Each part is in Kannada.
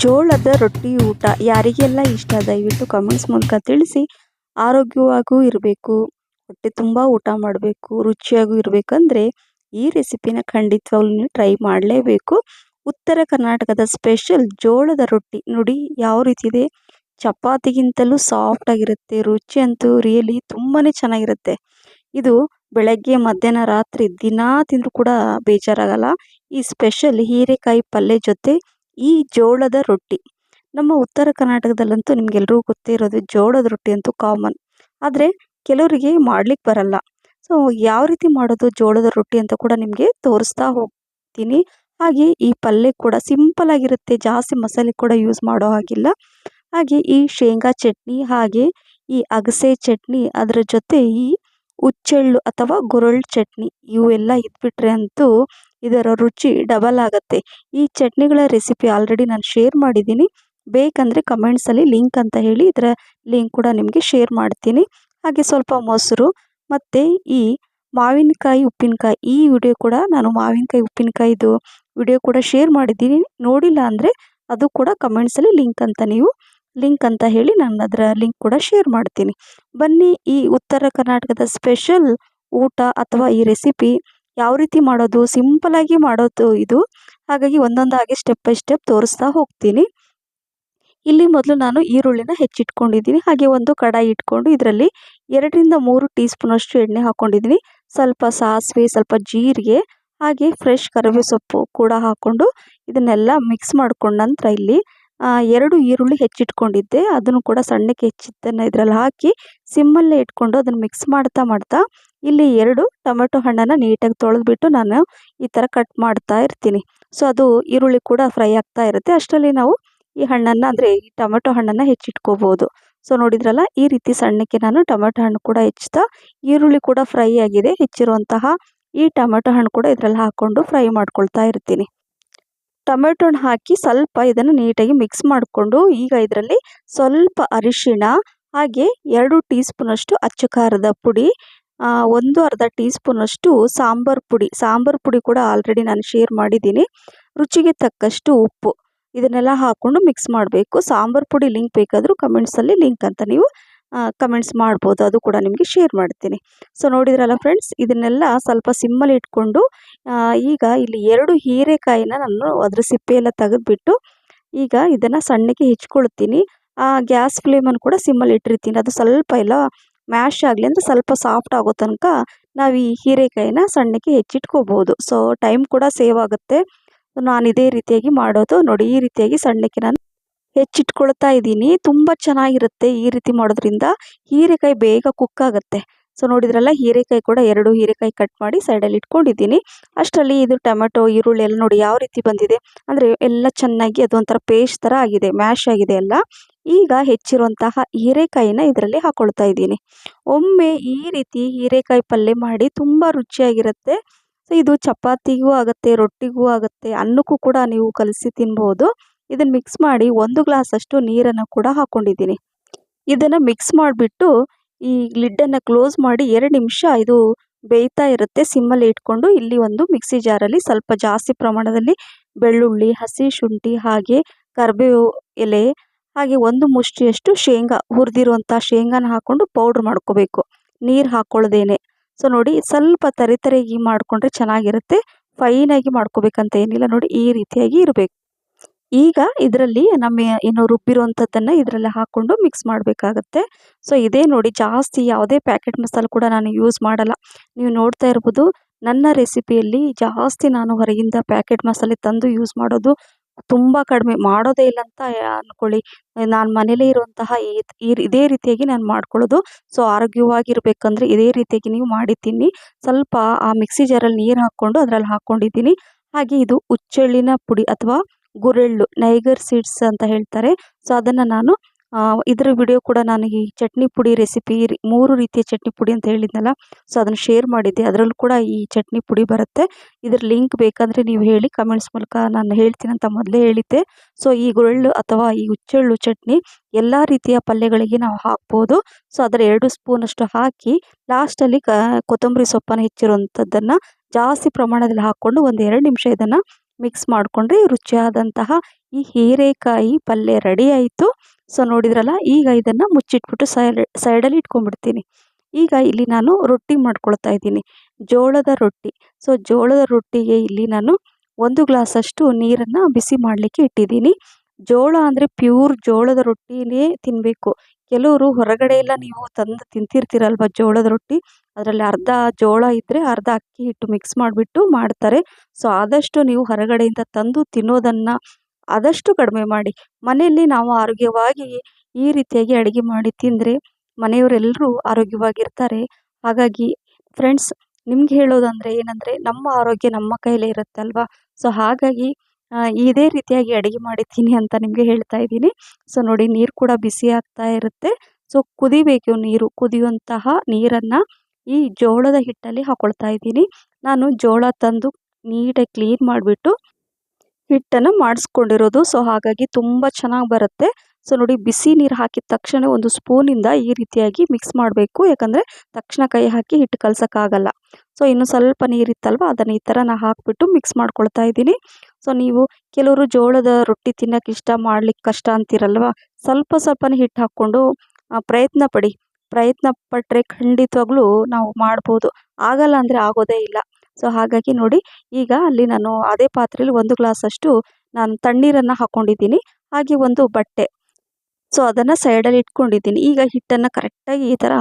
ಜೋಳದ ರೊಟ್ಟಿ ಊಟ ಯಾರಿಗೆಲ್ಲ ಇಷ್ಟ ದಯವಿಟ್ಟು ಕಮೆಂಟ್ಸ್ ಮೂಲಕ ತಿಳಿಸಿ. ಆರೋಗ್ಯವಾಗೂ ಇರಬೇಕು, ಹೊಟ್ಟೆ ತುಂಬ ಊಟ ಮಾಡಬೇಕು, ರುಚಿಯಾಗೂ ಇರಬೇಕಂದ್ರೆ ಈ ರೆಸಿಪಿನ ಖಂಡಿತವಾಗ್ಲೂ ನೀವು ಟ್ರೈ ಮಾಡಲೇಬೇಕು. ಉತ್ತರ ಕರ್ನಾಟಕದ ಸ್ಪೆಷಲ್ ಜೋಳದ ರೊಟ್ಟಿ ನೋಡಿ ಯಾವ ರೀತಿ ಇದೆ. ಚಪಾತಿಗಿಂತಲೂ ಸಾಫ್ಟ್ ಆಗಿರುತ್ತೆ. ರುಚಿ ಅಂತೂ ರಿಯಲಿ ತುಂಬಾ ಚೆನ್ನಾಗಿರುತ್ತೆ. ಇದು ಬೆಳಗ್ಗೆ ಮಧ್ಯಾಹ್ನ ರಾತ್ರಿ ದಿನಾ ತಿಂದರೂ ಕೂಡ ಬೇಜಾರಾಗಲ್ಲ. ಈ ಸ್ಪೆಷಲ್ ಹೀರೆಕಾಯಿ ಪಲ್ಯ ಜೊತೆ ಈ ಜೋಳದ ರೊಟ್ಟಿ ನಮ್ಮ ಉತ್ತರ ಕರ್ನಾಟಕದಲ್ಲಂತೂ ನಿಮ್ಗೆಲ್ರಿಗೂ ಗೊತ್ತೇ ಇರೋದು. ಜೋಳದ ರೊಟ್ಟಿ ಅಂತೂ ಕಾಮನ್. ಆದರೆ ಕೆಲವರಿಗೆ ಮಾಡ್ಲಿಕ್ಕೆ ಬರಲ್ಲ. ಸೊ ಯಾವ ರೀತಿ ಮಾಡೋದು ಜೋಳದ ರೊಟ್ಟಿ ಅಂತ ಕೂಡ ನಿಮಗೆ ತೋರಿಸ್ತಾ ಹೋಗ್ತೀನಿ. ಹಾಗೆ ಈ ಪಲ್ಯ ಕೂಡ ಸಿಂಪಲ್ ಆಗಿರುತ್ತೆ, ಜಾಸ್ತಿ ಮಸಾಲೆ ಕೂಡ ಯೂಸ್ ಮಾಡೋ ಹಾಗಿಲ್ಲ. ಹಾಗೆ ಈ ಶೇಂಗಾ ಚಟ್ನಿ, ಹಾಗೆ ಈ ಅಗಸೆ ಚಟ್ನಿ, ಅದರ ಜೊತೆ ಈ ಹುಚ್ಚೆಳ್ಳು ಅಥವಾ ಗುರಳ್ ಚಟ್ನಿ ಇವೆಲ್ಲ ಇದ್ಬಿಟ್ರೆ ಅಂತೂ ಇದರ ರುಚಿ ಡಬಲ್ ಆಗುತ್ತೆ. ಈ ಚಟ್ನಿಗಳ ರೆಸಿಪಿ ಆಲ್ರೆಡಿ ನಾನು ಶೇರ್ ಮಾಡಿದ್ದೀನಿ. ಬೇಕಂದರೆ ಕಮೆಂಟ್ಸಲ್ಲಿ ಲಿಂಕ್ ಅಂತ ಹೇಳಿ ಇದರ ಲಿಂಕ್ ಕೂಡ ನಿಮಗೆ ಶೇರ್ ಮಾಡ್ತೀನಿ. ಹಾಗೆ ಸ್ವಲ್ಪ ಮೊಸರು ಮತ್ತು ಈ ಮಾವಿನಕಾಯಿ ಉಪ್ಪಿನಕಾಯಿ, ಈ ವಿಡಿಯೋ ಕೂಡ ನಾನು ಮಾವಿನಕಾಯಿ ಉಪ್ಪಿನಕಾಯಿದು ವಿಡಿಯೋ ಕೂಡ ಶೇರ್ ಮಾಡಿದ್ದೀನಿ. ನೋಡಿಲ್ಲ ಅಂದರೆ ಅದು ಕೂಡ ಕಮೆಂಟ್ಸಲ್ಲಿ ಲಿಂಕ್ ಅಂತ ಹೇಳಿ ನಾನು ಅದರ ಲಿಂಕ್ ಕೂಡ ಶೇರ್ ಮಾಡ್ತೀನಿ. ಬನ್ನಿ ಈ ಉತ್ತರ ಕರ್ನಾಟಕದ ಸ್ಪೆಷಲ್ ಊಟ ಅಥವಾ ಈ ರೆಸಿಪಿ ಯಾವ ರೀತಿ ಮಾಡೋದು, ಸಿಂಪಲಾಗಿ ಮಾಡೋದು ಇದು. ಹಾಗಾಗಿ ಒಂದೊಂದಾಗಿ ಸ್ಟೆಪ್ ಬೈ ಸ್ಟೆಪ್ ತೋರಿಸ್ತಾ ಹೋಗ್ತೀನಿ. ಇಲ್ಲಿ ಮೊದಲು ನಾನು ಈರುಳ್ಳಿನ ಹೆಚ್ಚಿಟ್ಕೊಂಡಿದ್ದೀನಿ. ಹಾಗೆ ಒಂದು ಕಡಾಯಿ ಇಟ್ಕೊಂಡು ಇದರಲ್ಲಿ 2-3 ಟೀ ಸ್ಪೂನಷ್ಟು ಎಣ್ಣೆ ಹಾಕ್ಕೊಂಡಿದ್ದೀನಿ. ಸ್ವಲ್ಪ ಸಾಸಿವೆ, ಸ್ವಲ್ಪ ಜೀರಿಗೆ, ಹಾಗೆ ಫ್ರೆಶ್ ಕರಿಬೇವು ಸೊಪ್ಪು ಕೂಡ ಹಾಕ್ಕೊಂಡು ಇದನ್ನೆಲ್ಲ ಮಿಕ್ಸ್ ಮಾಡ್ಕೊಂಡ ನಂತರ ಇಲ್ಲಿ 2 ಈರುಳ್ಳಿ ಹೆಚ್ಚಿಟ್ಕೊಂಡಿದ್ದೆ, ಅದನ್ನು ಕೂಡ ಸಣ್ಣಕ್ಕೆ ಹೆಚ್ಚಿದ್ದನ್ನು ಇದರಲ್ಲಿ ಹಾಕಿ ಸಿಮ್ಮಲ್ಲೇ ಇಟ್ಕೊಂಡು ಅದನ್ನು ಮಿಕ್ಸ್ ಮಾಡ್ತಾ ಇಲ್ಲಿ 2 ಟೊಮೆಟೊ ಹಣ್ಣನ್ನು ನೀಟಾಗಿ ತೊಳೆದ್ಬಿಟ್ಟು ನಾನು ಈ ಥರ ಕಟ್ ಮಾಡ್ತಾ ಇರ್ತೀನಿ. ಸೊ ಅದು ಈರುಳ್ಳಿ ಕೂಡ ಫ್ರೈ ಆಗ್ತಾ ಇರುತ್ತೆ. ಅಷ್ಟರಲ್ಲಿ ನಾವು ಈ ಹಣ್ಣನ್ನು ಅಂದರೆ ಈ ಟೊಮೆಟೊ ಹಣ್ಣನ್ನು ಹೆಚ್ಚಿಟ್ಕೋಬೋದು. ಸೊ ನೋಡಿದ್ರಲ್ಲ, ಈ ರೀತಿ ಸಣ್ಣಕ್ಕೆ ನಾನು ಟೊಮೆಟೊ ಹಣ್ಣು ಕೂಡ ಹೆಚ್ಚುತ್ತಾ, ಈರುಳ್ಳಿ ಕೂಡ ಫ್ರೈ ಆಗಿದೆ, ಹೆಚ್ಚಿರುವಂತಹ ಈ ಟೊಮೆಟೊ ಹಣ್ಣು ಕೂಡ ಇದರಲ್ಲಿ ಹಾಕ್ಕೊಂಡು ಫ್ರೈ ಮಾಡ್ಕೊಳ್ತಾ ಇರ್ತೀನಿ. ಟೊಮೆಟೊ ಹಣ್ಣು ಹಾಕಿ ಸ್ವಲ್ಪ ಇದನ್ನು ನೀಟಾಗಿ ಮಿಕ್ಸ್ ಮಾಡಿಕೊಂಡು ಈಗ ಇದರಲ್ಲಿ ಸ್ವಲ್ಪ ಅರಿಶಿಣ, ಹಾಗೆ 2 ಟೀ ಸ್ಪೂನಷ್ಟು ಅಚ್ಚ ಖಾರದ ಪುಡಿ, 1/2 ಟೀ ಸ್ಪೂನಷ್ಟು ಸಾಂಬಾರು ಪುಡಿ ಕೂಡ ಆಲ್ರೆಡಿ ನಾನು ಶೇರ್ ಮಾಡಿದ್ದೀನಿ. ರುಚಿಗೆ ತಕ್ಕಷ್ಟು ಉಪ್ಪು, ಇದನ್ನೆಲ್ಲ ಹಾಕ್ಕೊಂಡು ಮಿಕ್ಸ್ ಮಾಡಬೇಕು. ಸಾಂಬಾರು ಪುಡಿ ಲಿಂಕ್ ಬೇಕಾದರೂ ಕಮೆಂಟ್ಸಲ್ಲಿ ಲಿಂಕ್ ಅಂತ ನೀವು ಕಮೆಂಟ್ಸ್ ಮಾಡ್ಬೋದು, ಅದು ಕೂಡ ನಿಮಗೆ ಶೇರ್ ಮಾಡ್ತೀನಿ. ಸೊ ನೋಡಿದ್ರಲ್ಲ ಫ್ರೆಂಡ್ಸ್, ಇದನ್ನೆಲ್ಲ ಸ್ವಲ್ಪ ಸಿಮ್ಮಲ್ಲಿ ಇಟ್ಕೊಂಡು ಈಗ ಇಲ್ಲಿ 2 ಹೀರೆಕಾಯಿನ ನಾನು ಅದ್ರ ಸಿಪ್ಪೆಯೆಲ್ಲ ತೆಗೆದುಬಿಟ್ಟು ಈಗ ಇದನ್ನು ಸಣ್ಣಕ್ಕೆ ಹೆಚ್ಕೊಳ್ತೀನಿ. ಗ್ಯಾಸ್ ಫ್ಲೇಮನ್ನು ಕೂಡ ಸಿಮ್ಮಲ್ಲಿ ಇಟ್ಟಿರ್ತೀನಿ. ಅದು ಸ್ವಲ್ಪ ಎಲ್ಲ ಮ್ಯಾಶ್ ಆಗಲಿ ಅಂದರೆ ಸ್ವಲ್ಪ ಸಾಫ್ಟ್ ಆಗೋ ತನಕ ನಾವು ಈ ಹೀರೆಕಾಯಿನ ಸಣ್ಣಕ್ಕೆ ಹೆಚ್ಚಿಟ್ಕೋಬೋದು. ಸೊ ಟೈಮ್ ಕೂಡ ಸೇವ್ ಆಗುತ್ತೆ. ನಾನು ಇದೇ ರೀತಿಯಾಗಿ ಮಾಡೋದು ನೋಡಿ. ಈ ರೀತಿಯಾಗಿ ಸಣ್ಣಕ್ಕೆ ನಾನು ಹೆಚ್ಚಿಟ್ಕೊಳ್ತಾ ಇದ್ದೀನಿ. ತುಂಬ ಚೆನ್ನಾಗಿರುತ್ತೆ ಈ ರೀತಿ ಮಾಡೋದ್ರಿಂದ. ಹೀರೆಕಾಯಿ ಬೇಗ ಕುಕ್ ಆಗುತ್ತೆ. ಸೊ ನೋಡಿದ್ರಲ್ಲ, ಹೀರೆಕಾಯಿ ಕೂಡ 2 ಹೀರೆಕಾಯಿ ಕಟ್ ಮಾಡಿ ಸೈಡಲ್ಲಿ ಇಟ್ಕೊಂಡಿದ್ದೀನಿ. ಅಷ್ಟರಲ್ಲಿ ಇದು ಟೊಮೆಟೊ, ಈರುಳ್ಳಿ ಎಲ್ಲ ನೋಡಿ ಯಾವ ರೀತಿ ಬಂದಿದೆ ಅಂದರೆ ಎಲ್ಲ ಚೆನ್ನಾಗಿ ಅದೊಂಥರ ಪೇಸ್ಟ್ ಥರ ಆಗಿದೆ, ಮ್ಯಾಶ್ ಆಗಿದೆ ಎಲ್ಲ. ಈಗ ಹೆಚ್ಚಿರುವಂತಹ ಹೀರೆಕಾಯಿನ ಇದರಲ್ಲಿ ಹಾಕ್ಕೊಳ್ತಾ ಇದ್ದೀನಿ. ಒಮ್ಮೆ ಈ ರೀತಿ ಹೀರೆಕಾಯಿ ಪಲ್ಯ ಮಾಡಿ ತುಂಬ ರುಚಿಯಾಗಿರುತ್ತೆ. ಸೊ ಇದು ಚಪಾತಿಗೂ ಆಗುತ್ತೆ, ರೊಟ್ಟಿಗೂ ಆಗುತ್ತೆ, ಅನ್ನಕ್ಕೂ ಕೂಡ ನೀವು ಕಲಸಿ ತಿನ್ಬೋದು. ಇದನ್ನು ಮಿಕ್ಸ್ ಮಾಡಿ 1 ಗ್ಲಾಸಷ್ಟು ನೀರನ್ನು ಕೂಡ ಹಾಕ್ಕೊಂಡಿದ್ದೀನಿ. ಇದನ್ನು ಮಿಕ್ಸ್ ಮಾಡಿಬಿಟ್ಟು ಈ ಲಿಡ್ಡನ್ನು ಕ್ಲೋಸ್ ಮಾಡಿ 2 ನಿಮಿಷ ಇದು ಬೇಯ್ತಾ ಇರುತ್ತೆ ಸಿಮ್ಮಲ್ಲಿ ಇಟ್ಕೊಂಡು. ಇಲ್ಲಿ ಒಂದು ಮಿಕ್ಸಿ ಜಾರಲ್ಲಿ ಸ್ವಲ್ಪ ಜಾಸ್ತಿ ಪ್ರಮಾಣದಲ್ಲಿ ಬೆಳ್ಳುಳ್ಳಿ, ಹಸಿ ಶುಂಠಿ, ಹಾಗೆ ಕರಿಬೇವು ಎಲೆ, ಹಾಗೆ 1 ಮುಷ್ಟಿಯಷ್ಟು ಶೇಂಗಾ, ಹುರಿದಿರುವಂಥ ಶೇಂಗಾನ ಹಾಕ್ಕೊಂಡು ಪೌಡ್ರ್ ಮಾಡ್ಕೋಬೇಕು, ನೀರು ಹಾಕ್ಕೊಳ್ಳೋದೇನೆ. ಸೊ ನೋಡಿ, ಸ್ವಲ್ಪ ತರಿಯಾಗಿ ಮಾಡಿಕೊಂಡ್ರೆ ಚೆನ್ನಾಗಿರುತ್ತೆ. ಫೈನಾಗಿ ಮಾಡ್ಕೋಬೇಕಂತ ಏನಿಲ್ಲ ನೋಡಿ, ಈ ರೀತಿಯಾಗಿ ಇರಬೇಕು. ಈಗ ಇದರಲ್ಲಿ ಏನು ರುಬ್ಬಿರುವಂಥದ್ದನ್ನು ಇದರಲ್ಲಿ ಹಾಕ್ಕೊಂಡು ಮಿಕ್ಸ್ ಮಾಡಬೇಕಾಗತ್ತೆ. ಸೊ ಇದೇ ನೋಡಿ, ಜಾಸ್ತಿ ಯಾವುದೇ ಪ್ಯಾಕೆಟ್ ಮಸಾಲೆ ಕೂಡ ನಾನು ಯೂಸ್ ಮಾಡಲ್ಲ. ನೀವು ನೋಡ್ತಾ ಇರ್ಬೋದು ನನ್ನ ರೆಸಿಪಿಯಲ್ಲಿ ಜಾಸ್ತಿ ನಾನು ಹೊರಗಿಂದ ಪ್ಯಾಕೆಟ್ ಮಸಾಲೆ ತಂದು ಯೂಸ್ ಮಾಡೋದು ತುಂಬ ಕಡಿಮೆ, ಮಾಡೋದೇ ಇಲ್ಲ ಅಂತ ಅಂದ್ಕೊಳ್ಳಿ. ನಾನು ಮನೇಲೇ ಇರುವಂತಹ ಇದೇ ರೀತಿಯಾಗಿ ನಾನು ಮಾಡ್ಕೊಳ್ಳೋದು. ಸೊ ಆರೋಗ್ಯವಾಗಿರ್ಬೇಕಂದ್ರೆ ಇದೇ ರೀತಿಯಾಗಿ ನೀವು ಮಾಡಿ ತಿನ್ನಿ. ಸ್ವಲ್ಪ ಆ ಮಿಕ್ಸಿ ಜಾರಲ್ಲಿ ನೀರು ಹಾಕ್ಕೊಂಡು ಅದರಲ್ಲಿ ಹಾಕ್ಕೊಂಡಿದ್ದೀನಿ. ಹಾಗೆ ಇದು ಹುಚ್ಚೆಳ್ಳಿನ ಪುಡಿ ಅಥವಾ ಗುರೆಳ್ಳು, ನೈಗರ್ ಸೀಡ್ಸ್ ಅಂತ ಹೇಳ್ತಾರೆ. ಸೊ ಅದನ್ನು ನಾನು ಇದರ ವಿಡಿಯೋ ಕೂಡ ನಾನು ಈ ಚಟ್ನಿ ಪುಡಿ ರೆಸಿಪಿ 3 ರೀತಿಯ ಚಟ್ನಿ ಪುಡಿ ಅಂತ ಹೇಳಿದ್ನಲ್ಲ, ಸೊ ಅದನ್ನು ಶೇರ್ ಮಾಡಿದ್ದೆ. ಅದರಲ್ಲೂ ಕೂಡ ಈ ಚಟ್ನಿ ಪುಡಿ ಬರುತ್ತೆ. ಇದ್ರ ಲಿಂಕ್ ಬೇಕಂದರೆ ನೀವು ಹೇಳಿ, ಕಮೆಂಟ್ಸ್ ಮೂಲಕ ನಾನು ಹೇಳ್ತೀನಿ ಅಂತ ಮೊದಲೇ ಹೇಳಿದ್ದೆ. ಸೊ ಈ ಗುರೆಳ್ಳು ಅಥವಾ ಈ ಹುಚ್ಚೆಳ್ಳು ಚಟ್ನಿ ಎಲ್ಲ ರೀತಿಯ ಪಲ್ಯಗಳಿಗೆ ನಾವು ಹಾಕ್ಬೋದು. ಸೊ ಅದರ 2 ಸ್ಪೂನಷ್ಟು ಹಾಕಿ ಲಾಸ್ಟಲ್ಲಿ ಕೊತ್ತಂಬರಿ ಸೊಪ್ಪನ್ನು ಹೆಚ್ಚಿರುವಂಥದ್ದನ್ನು ಜಾಸ್ತಿ ಪ್ರಮಾಣದಲ್ಲಿ ಹಾಕ್ಕೊಂಡು 1-2 ನಿಮಿಷ ಇದನ್ನು ಮಿಕ್ಸ್ ಮಾಡಿಕೊಂಡ್ರೆ ರುಚಿಯಾದಂತಹ ಈ ಹೀರೆಕಾಯಿ ಪಲ್ಯ ರೆಡಿ ಆಯಿತು. ಸೊ ನೋಡಿದ್ರಲ್ಲ, ಈಗ ಇದನ್ನು ಮುಚ್ಚಿಟ್ಬಿಟ್ಟು ಸೈಡಲ್ಲಿ ಇಟ್ಕೊಂಡ್ಬಿಡ್ತೀನಿ. ಈಗ ಇಲ್ಲಿ ನಾನು ರೊಟ್ಟಿ ಮಾಡ್ಕೊಳ್ತಾ ಇದ್ದೀನಿ, ಜೋಳದ ರೊಟ್ಟಿ. ಸೊ ಜೋಳದ ರೊಟ್ಟಿಗೆ ಇಲ್ಲಿ ನಾನು 1 ಗ್ಲಾಸಷ್ಟು ನೀರನ್ನು ಬಿಸಿ ಮಾಡಲಿಕ್ಕೆ ಇಟ್ಟಿದ್ದೀನಿ. ಜೋಳ ಅಂದರೆ ಪ್ಯೂರ್ ಜೋಳದ ರೊಟ್ಟಿನೇ ತಿನ್ನಬೇಕು. ಕೆಲವರು ಹೊರಗಡೆ ಎಲ್ಲ ನೀವು ತಂದು ತಿಂತಿರ್ತೀರಲ್ವ ಜೋಳದ ರೊಟ್ಟಿ, ಅದರಲ್ಲಿ ಅರ್ಧ ಜೋಳ ಇದ್ದರೆ ಅರ್ಧ ಅಕ್ಕಿ ಹಿಟ್ಟು ಮಿಕ್ಸ್ ಮಾಡಿಬಿಟ್ಟು ಮಾಡ್ತಾರೆ. ಸೊ ಆದಷ್ಟು ನೀವು ಹೊರಗಡೆಯಿಂದ ತಂದು ತಿನ್ನೋದನ್ನು ಆದಷ್ಟು ಕಡಿಮೆ ಮಾಡಿ. ಮನೆಯಲ್ಲಿ ನಾವು ಆರೋಗ್ಯವಾಗಿ ಈ ರೀತಿಯಾಗಿ ಅಡುಗೆ ಮಾಡಿ ತಿಂದರೆ ಮನೆಯವರೆಲ್ಲರೂ ಆರೋಗ್ಯವಾಗಿರ್ತಾರೆ. ಹಾಗಾಗಿ ಫ್ರೆಂಡ್ಸ್, ನಿಮ್ಗೆ ಹೇಳೋದಂದರೆ ಏನಂದರೆ, ನಮ್ಮ ಆರೋಗ್ಯ ನಮ್ಮ ಕೈಲೇ ಇರುತ್ತಲ್ವ. ಸೊ ಹಾಗಾಗಿ ಇದೇ ರೀತಿಯಾಗಿ ಅಡುಗೆ ಮಾಡಿದ್ದೀನಿ ಅಂತ ನಿಮಗೆ ಹೇಳ್ತಾ ಇದ್ದೀನಿ. ಸೊ ನೋಡಿ, ನೀರು ಕೂಡ ಬಿಸಿ ಆಗ್ತಾ ಇರುತ್ತೆ. ಸೊ ಕುದಿಬೇಕು ನೀರು. ಕುದಿಯುವಂತಹ ನೀರನ್ನು ಈ ಜೋಳದ ಹಿಟ್ಟಲ್ಲಿ ಹಾಕೊಳ್ತಾ ಇದ್ದೀನಿ. ನಾನು ಜೋಳ ತಂದು ನೀಟಾಗಿ ಕ್ಲೀನ್ ಮಾಡಿಬಿಟ್ಟು ಹಿಟ್ಟನ್ನು ಮಾಡಿಸ್ಕೊಂಡಿರೋದು. ಸೊ ಹಾಗಾಗಿ ತುಂಬ ಚೆನ್ನಾಗಿ ಬರುತ್ತೆ. ಸೊ ನೋಡಿ, ಬಿಸಿ ನೀರು ಹಾಕಿದ ತಕ್ಷಣ ಒಂದು ಸ್ಪೂನಿಂದ ಈ ರೀತಿಯಾಗಿ ಮಿಕ್ಸ್ ಮಾಡಬೇಕು. ಯಾಕಂದರೆ ತಕ್ಷಣ ಕೈ ಹಾಕಿ ಹಿಟ್ಟು ಕಲಸೋಕ್ಕಾಗಲ್ಲ. ಸೊ ಇನ್ನು ಸ್ವಲ್ಪ ನೀರಿತ್ತಲ್ವ, ಅದನ್ನು ಈ ಥರ ನಾನು ಹಾಕಿಬಿಟ್ಟು ಮಿಕ್ಸ್ ಮಾಡ್ಕೊಳ್ತಾ ಇದ್ದೀನಿ. ಸೊ ನೀವು ಕೆಲವರು ಜೋಳದ ರೊಟ್ಟಿ ತಿನ್ನೋಕೆ ಇಷ್ಟ, ಮಾಡ್ಲಿಕ್ಕೆ ಕಷ್ಟ ಅಂತೀರಲ್ವ, ಸ್ವಲ್ಪ ಸ್ವಲ್ಪನೇ ಹಿಟ್ಟು ಹಾಕ್ಕೊಂಡು ಪ್ರಯತ್ನ ಪಡಿ. ಪ್ರಯತ್ನ ಪಟ್ಟರೆ ಖಂಡಿತವಾಗ್ಲೂ ನಾವು ಮಾಡ್ಬೋದು. ಆಗಲ್ಲ ಅಂದರೆ ಆಗೋದೇ ಇಲ್ಲ. ಸೊ ಹಾಗಾಗಿ ನೋಡಿ, ಈಗ ಅಲ್ಲಿ ನಾನು ಅದೇ ಪಾತ್ರೆಯಲ್ಲಿ 1 ಗ್ಲಾಸಷ್ಟು ನಾನು ತಣ್ಣೀರನ್ನು ಹಾಕ್ಕೊಂಡಿದ್ದೀನಿ. ಹಾಗೆ ಒಂದು ಬಟ್ಟೆ, ಸೊ ಅದನ್ನು ಸೈಡಲ್ಲಿ ಇಟ್ಕೊಂಡಿದ್ದೀನಿ. ಈಗ ಹಿಟ್ಟನ್ನು ಕರೆಕ್ಟಾಗಿ ಈ ಥರ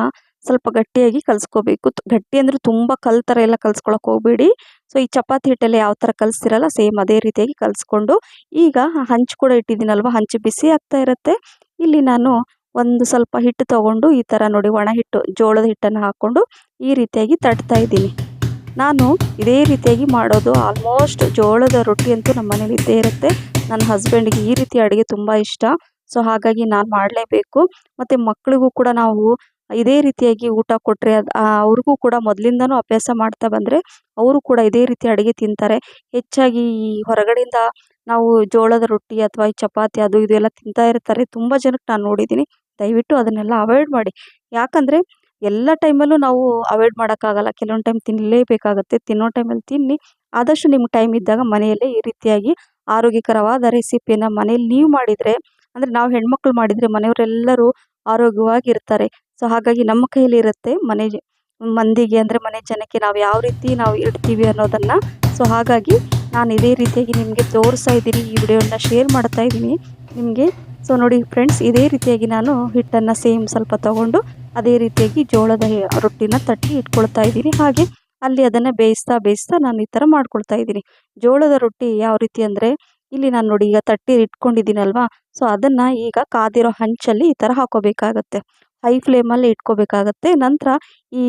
ಸ್ವಲ್ಪ ಗಟ್ಟಿಯಾಗಿ ಕಲಿಸ್ಕೋಬೇಕು. ಗಟ್ಟಿ ಅಂದರೆ ತುಂಬ ಕಲ್ ಥರ ಎಲ್ಲ ಕಲಿಸ್ಕೊಳಕ್ಕೆ ಹೋಗಬೇಡಿ. ಸೊ ಈ ಚಪಾತಿ ಹಿಟ್ಟೆಲ್ಲ ಯಾವ ಥರ ಕಲಿಸ್ತಿರಲ್ಲ, ಸೇಮ್ ಅದೇ ರೀತಿಯಾಗಿ ಕಲಿಸ್ಕೊಂಡು, ಈಗ ಹಂಚು ಕೂಡ ಇಟ್ಟಿದ್ದೀನಲ್ವ, ಹಂಚು ಬಿಸಿ ಆಗ್ತಾ ಇರುತ್ತೆ. ಇಲ್ಲಿ ನಾನು ಒಂದು ಸ್ವಲ್ಪ ಹಿಟ್ಟು ತೊಗೊಂಡು ಈ ಥರ ನೋಡಿ, ಒಣ ಹಿಟ್ಟು ಜೋಳದ ಹಿಟ್ಟನ್ನು ಹಾಕ್ಕೊಂಡು ಈ ರೀತಿಯಾಗಿ ತಟ್ತಾ ಇದ್ದೀನಿ. ನಾನು ಇದೇ ರೀತಿಯಾಗಿ ಮಾಡೋದು. ಆಲ್ಮೋಸ್ಟ್ ಜೋಳದ ರೊಟ್ಟಿ ಅಂತೂ ನಮ್ಮ ಮನೇಲಿ ಇದ್ದೇ ಇರುತ್ತೆ. ನನ್ನ ಹಸ್ಬೆಂಡ್ಗೆ ಈ ರೀತಿ ಅಡುಗೆ ತುಂಬ ಇಷ್ಟ. ಸೊ ಹಾಗಾಗಿ ನಾನು ಮಾಡಲೇಬೇಕು. ಮತ್ತು ಮಕ್ಕಳಿಗೂ ಕೂಡ ನಾವು ಇದೇ ರೀತಿಯಾಗಿ ಊಟ ಕೊಟ್ಟರೆ ಅವ್ರಿಗೂ ಕೂಡ ಮೊದಲಿಂದನೂ ಅಭ್ಯಾಸ ಮಾಡ್ತಾ ಬಂದರೆ ಅವರು ಕೂಡ ಇದೇ ರೀತಿ ಅಡುಗೆ ತಿಂತಾರೆ. ಹೆಚ್ಚಾಗಿ ಈ ಹೊರಗಡೆಯಿಂದ ನಾವು ಜೋಳದ ರೊಟ್ಟಿ ಅಥವಾ ಈ ಚಪಾತಿ ಅದು ಇದು ಎಲ್ಲ ತಿಂತಾ ಇರ್ತಾರೆ. ತುಂಬ ಜನಕ್ಕೆ ನಾನು ನೋಡಿದ್ದೀನಿ. ದಯವಿಟ್ಟು ಅದನ್ನೆಲ್ಲ ಅವಾಯ್ಡ್ ಮಾಡಿ. ಯಾಕಂದರೆ ಎಲ್ಲ ಟೈಮಲ್ಲೂ ನಾವು ಅವಾಯ್ಡ್ ಮಾಡೋಕ್ಕಾಗಲ್ಲ. ಕೆಲವೊಂದು ಟೈಮ್ ತಿನ್ನಲೇಬೇಕಾಗತ್ತೆ. ತಿನ್ನೋ ಟೈಮಲ್ಲಿ ತಿನ್ನಿ. ಆದಷ್ಟು ನಿಮ್ಗೆ ಟೈಮ್ ಇದ್ದಾಗ ಮನೆಯಲ್ಲೇ ಈ ರೀತಿಯಾಗಿ ಆರೋಗ್ಯಕರವಾದ ರೆಸಿಪಿಯನ್ನು ಮನೇಲಿ ನೀವು ಮಾಡಿದರೆ, ಅಂದರೆ ನಾವು ಹೆಣ್ಮಕ್ಳು ಮಾಡಿದರೆ ಮನೆಯವರೆಲ್ಲರೂ ಆರೋಗ್ಯವಾಗಿರ್ತಾರೆ. ಸೊ ಹಾಗಾಗಿ ನಮ್ಮ ಕೈಲಿರುತ್ತೆ ಮಂದಿಗೆ, ಅಂದರೆ ಮನೆ ಜನಕ್ಕೆ ನಾವು ಯಾವ ರೀತಿ ನಾವು ಇಡ್ತೀವಿ ಅನ್ನೋದನ್ನು. ಸೊ ಹಾಗಾಗಿ ನಾನು ಇದೇ ರೀತಿಯಾಗಿ ನಿಮಗೆ ತೋರಿಸ್ತಾ ಇದ್ದೀನಿ. ಈ ವಿಡಿಯೋನ ಶೇರ್ ಮಾಡ್ತಾ ಇದ್ದೀನಿ ನಿಮಗೆ. ಸೊ ನೋಡಿ ಫ್ರೆಂಡ್ಸ್, ಇದೇ ರೀತಿಯಾಗಿ ನಾನು ಹಿಟ್ಟನ್ನು ಸೇಮ್ ಸ್ವಲ್ಪ ತೊಗೊಂಡು ಅದೇ ರೀತಿಯಾಗಿ ಜೋಳದ ರೊಟ್ಟಿನ ತಟ್ಟಿ ಇಟ್ಕೊಳ್ತಾ ಇದ್ದೀನಿ. ಹಾಗೆ ಅಲ್ಲಿ ಅದನ್ನು ಬೇಯಿಸ್ತಾ ನಾನು ಈ ಥರ ಮಾಡ್ಕೊಳ್ತಾ ಇದ್ದೀನಿ. ಜೋಳದ ರೊಟ್ಟಿ ಯಾವ ರೀತಿ ಅಂದರೆ, ಇಲ್ಲಿ ನಾನು ನೋಡಿ ಈಗ ತಟ್ಟಿ ಇಟ್ಕೊಂಡಿದ್ದೀನಲ್ವಾ, ಸೊ ಅದನ್ನು ಈಗ ಕಾದಿರೋ ಹಂಚಲ್ಲಿ ಈ ಥರ ಹಾಕೋಬೇಕಾಗತ್ತೆ. ಹೈ ಫ್ಲೇಮಲ್ಲಿ ಇಟ್ಕೋಬೇಕಾಗತ್ತೆ. ನಂತರ ಈ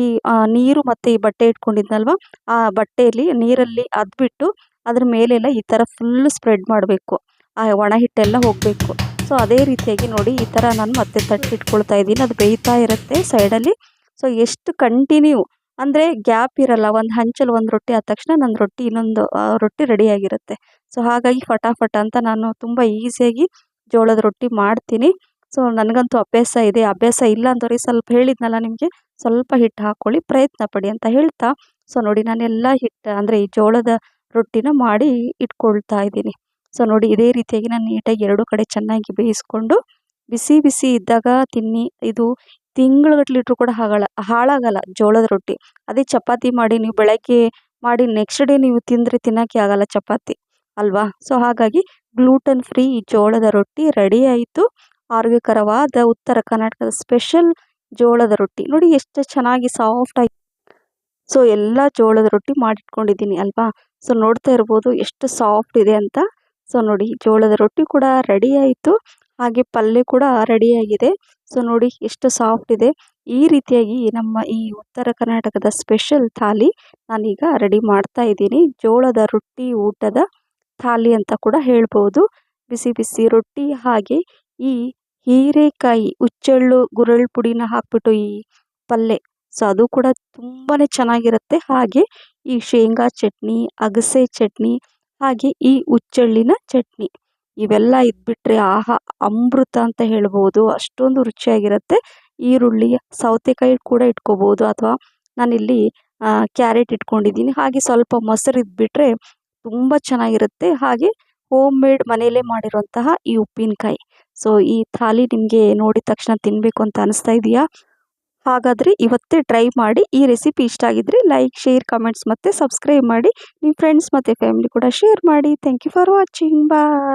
ನೀರು ಮತ್ತು ಈ ಬಟ್ಟೆ ಇಟ್ಕೊಂಡಿದ್ನಲ್ವ, ಆ ಬಟ್ಟೆಯಲ್ಲಿ ನೀರಲ್ಲಿ ಅದ್ಬಿಟ್ಟು ಅದ್ರ ಮೇಲೆಲ್ಲ ಈ ಥರ ಫುಲ್ಲು ಸ್ಪ್ರೆಡ್ ಮಾಡಬೇಕು. ಆ ಒಣ ಹಿಟ್ಟೆಲ್ಲ ಹೋಗಬೇಕು. ಸೊ ಅದೇ ರೀತಿಯಾಗಿ ನೋಡಿ, ಈ ಥರ ನಾನು ಮತ್ತೆ ತಟ್ಟಿಟ್ಕೊಳ್ತಾ ಇದ್ದೀನಿ. ಅದು ಬೇಯ್ತಾ ಇರುತ್ತೆ ಸೈಡಲ್ಲಿ. ಸೊ ಎಷ್ಟು ಕಂಟಿನ್ಯೂ ಅಂದರೆ ಗ್ಯಾಪ್ ಇರಲ್ಲ. ಒಂದು ಹಂಚಲ್ಲಿ ಒಂದು ರೊಟ್ಟಿ ಆದ ತಕ್ಷಣ ನನ್ನ ರೊಟ್ಟಿ ಇನ್ನೊಂದು ರೊಟ್ಟಿ ರೆಡಿಯಾಗಿರುತ್ತೆ. ಸೊ ಹಾಗಾಗಿ ಫಟಾಫಟ ಅಂತ ನಾನು ತುಂಬ ಈಸಿಯಾಗಿ ಜೋಳದ ರೊಟ್ಟಿ ಮಾಡ್ತೀನಿ. ಸೊ ನನಗಂತೂ ಅಭ್ಯಾಸ ಇದೆ. ಅಭ್ಯಾಸ ಇಲ್ಲ ಅಂದವ್ರಿಗೆ ಸ್ವಲ್ಪ ಹೇಳಿದ್ನಲ್ಲ ನಿಮಗೆ, ಸ್ವಲ್ಪ ಹಿಟ್ಟು ಹಾಕ್ಕೊಳ್ಳಿ, ಪ್ರಯತ್ನ ಪಡಿ ಅಂತ ಹೇಳ್ತಾ, ಸೊ ನೋಡಿ ನಾನೆಲ್ಲ ಹಿಟ್ಟು ಅಂದರೆ ಈ ಜೋಳದ ರೊಟ್ಟಿನ ಮಾಡಿ ಇಟ್ಕೊಳ್ತಾ ಇದ್ದೀನಿ. ಸೊ ನೋಡಿ, ಇದೇ ರೀತಿಯಾಗಿ ನಾನು ನೀಟಾಗಿ 2 ಕಡೆ ಚೆನ್ನಾಗಿ ಬೇಯಿಸ್ಕೊಂಡು ಬಿಸಿ ಬಿಸಿ ಇದ್ದಾಗ ತಿನ್ನಿ. ಇದು ತಿಂಗಳುಗಟ್ಟಲೆ ಇಟ್ಟರು ಕೂಡ ಹಾಳಾಗಲ್ಲ ಜೋಳದ ರೊಟ್ಟಿ. ಅದೇ ಚಪಾತಿ ಮಾಡಿ ನೀವು ಬೆಳಗ್ಗೆ ಮಾಡಿ ನೆಕ್ಸ್ಟ್ ಡೇ ನೀವು ತಿನ್ನೋಕ್ಕೆ ಆಗಲ್ಲ ಚಪಾತಿ ಅಲ್ವಾ. ಸೊ ಹಾಗಾಗಿ ಗ್ಲೂಟನ್ ಫ್ರೀ ಈ ಜೋಳದ ರೊಟ್ಟಿ ರೆಡಿ ಆಯಿತು. ಆರೋಗ್ಯಕರವಾದ ಉತ್ತರ ಕರ್ನಾಟಕದ ಸ್ಪೆಷಲ್ ಜೋಳದ ರೊಟ್ಟಿ ನೋಡಿ ಎಷ್ಟು ಚೆನ್ನಾಗಿ ಸಾಫ್ಟ್ ಆಗಿ. ಸೊ ಎಲ್ಲ ಜೋಳದ ರೊಟ್ಟಿ ಮಾಡಿಟ್ಕೊಂಡಿದ್ದೀನಿ ಅಲ್ವಾ. ಸೊ ನೋಡ್ತಾ ಇರ್ಬೋದು ಎಷ್ಟು ಸಾಫ್ಟ್ ಇದೆ ಅಂತ. ಸೊ ನೋಡಿ, ಜೋಳದ ರೊಟ್ಟಿ ಕೂಡ ರೆಡಿ ಆಯಿತು. ಹಾಗೆ ಪಲ್ಯ ಕೂಡ ರೆಡಿಯಾಗಿದೆ. ಸೊ ನೋಡಿ ಎಷ್ಟು ಸಾಫ್ಟ್ ಇದೆ. ಈ ರೀತಿಯಾಗಿ ನಮ್ಮ ಈ ಉತ್ತರ ಕರ್ನಾಟಕದ ಸ್ಪೆಷಲ್ ಥಾಲಿ ನಾನೀಗ ರೆಡಿ ಮಾಡ್ತಾ ಇದ್ದೀನಿ. ಜೋಳದ ರೊಟ್ಟಿ ಊಟದ ಥಾಲಿ ಅಂತ ಕೂಡ ಹೇಳ್ಬೋದು. ಬಿಸಿ ಬಿಸಿ ರೊಟ್ಟಿ, ಹಾಗೆ ಈ ಹೀರೆಕಾಯಿ ಹುಚ್ಚೆಳ್ಳು ಗುರೆಳ್ಳು ಪುಡಿನ ಹಾಕ್ಬಿಟ್ಟು ಈ ಪಲ್ಯ, ಸೊ ಅದು ಕೂಡ ತುಂಬಾ ಚೆನ್ನಾಗಿರುತ್ತೆ. ಹಾಗೆ ಈ ಶೇಂಗಾ ಚಟ್ನಿ, ಅಗಸೆ ಚಟ್ನಿ, ಹಾಗೆ ಈ ಹುಚ್ಚೆಳ್ಳಿನ ಚಟ್ನಿ, ಇವೆಲ್ಲ ಇದ್ಬಿಟ್ರೆ ಆಹಾ ಅಮೃತ ಅಂತ ಹೇಳ್ಬೋದು. ಅಷ್ಟೊಂದು ರುಚಿಯಾಗಿರುತ್ತೆ. ಈರುಳ್ಳಿ, ಸೌತೆಕಾಯಿ ಕೂಡ ಇಟ್ಕೋಬೋದು, ಅಥವಾ ನಾನಿಲ್ಲಿ ಕ್ಯಾರೆಟ್ ಇಟ್ಕೊಂಡಿದ್ದೀನಿ. ಹಾಗೆ ಸ್ವಲ್ಪ ಮೊಸರು ಇದ್ಬಿಟ್ರೆ ತುಂಬ ಚೆನ್ನಾಗಿರುತ್ತೆ. ಹಾಗೆ ಹೋಮ್ ಮೇಡ್ ಮನೆಯಲ್ಲೇ ಮಾಡಿರುವಂತಹ ಈ ಉಪ್ಪಿನಕಾಯಿ. ಸೊ ಈ ಥಾಲಿ ನಿಮಗೆ ನೋಡಿದ ತಕ್ಷಣ ತಿನ್ನಬೇಕು ಅಂತ ಅನಿಸ್ತಾ ಇದೆಯಾ? ಹಾಗಾದರೆ ಇವತ್ತೇ ಟ್ರೈ ಮಾಡಿ. ಈ ರೆಸಿಪಿ ಇಷ್ಟ ಆಗಿದ್ರೆ ಲೈಕ್, ಶೇರ್, ಕಮೆಂಟ್ಸ್ ಮತ್ತು ಸಬ್ಸ್ಕ್ರೈಬ್ ಮಾಡಿ. ನಿಮ್ಮ ಫ್ರೆಂಡ್ಸ್ ಮತ್ತು ಫ್ಯಾಮಿಲಿ ಕೂಡ ಶೇರ್ ಮಾಡಿ. Thank you for watching. Bye.